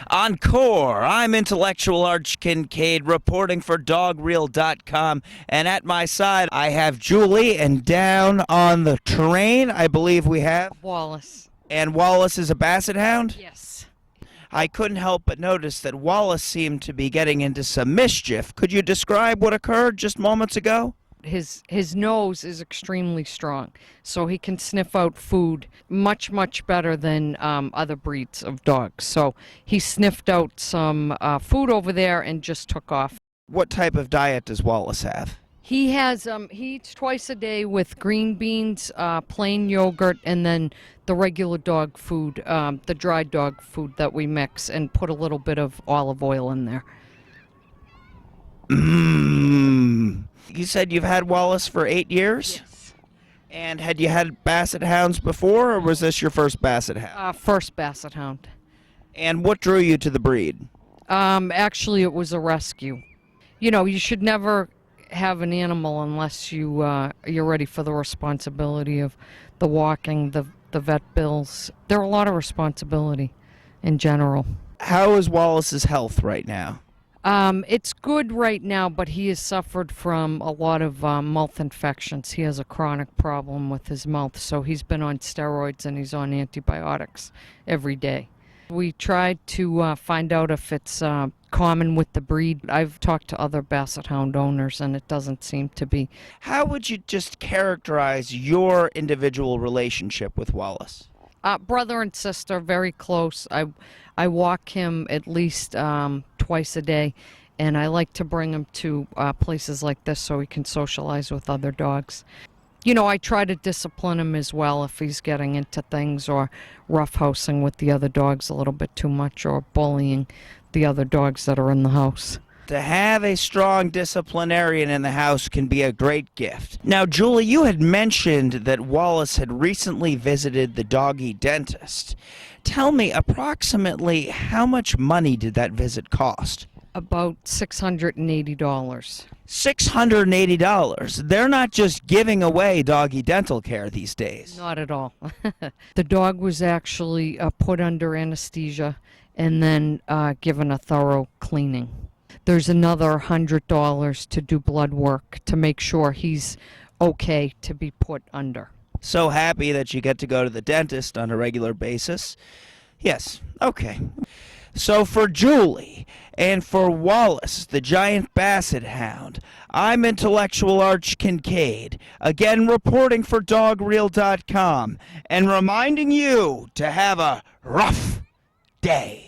Encore! I'm intellectual Arch Kincaid reporting for dogreel.com, and at my side I have Julie, and down on the terrain I believe we have Wallace. And Wallace is a basset hound? Yes. I couldn't help but notice that Wallace seemed to be getting into some mischief. Could you describe what occurred just moments ago? His nose is extremely strong, so he can sniff out food much better than other breeds of dogs. So he sniffed out some food over there and just took off. What type of diet does Wallace have? He has he eats twice a day with green beans, plain yogurt, and then the regular dog food, the dried dog food that we mix and put a little bit of olive oil in there. You said you've had Wallace for 8 years? Yes. And had you had basset hounds before, or was this your first basset hound? First basset hound. And what drew you to the breed? Actually, it was a rescue. You know, you should never have an animal unless you're ready for the responsibility of the walking, the vet bills. There are a lot of responsibility in general. How is Wallace's health right now? It's good right now, but he has suffered from a lot of mouth infections. He has a chronic problem with his mouth, so he's been on steroids and he's on antibiotics every day. We tried to find out if it's common with the breed. I've talked to other basset hound owners, and it doesn't seem to be. How would you just characterize your individual relationship with Wallace? Brother and sister, very close. I walk him at least twice a day, and I like to bring him to places like this so he can socialize with other dogs. You know, I try to discipline him as well if he's getting into things or roughhousing with the other dogs a little bit too much or bullying the other dogs that are in the house. To have a strong disciplinarian in the house can be a great gift. Now, Julie, you had mentioned that Wallace had recently visited the doggy dentist. Tell me, approximately how much money did that visit cost? About $680. $680. They're not just giving away doggy dental care these days. Not at all. The dog was actually put under anesthesia and then given a thorough cleaning. There's another $100 to do blood work to make sure he's okay to be put under. So happy that you get to go to the dentist on a regular basis. Yes, okay. So for Julie and for Wallace, the giant basset hound, I'm intellectual Arch Kincaid, again reporting for dogreel.com and reminding you to have a rough day.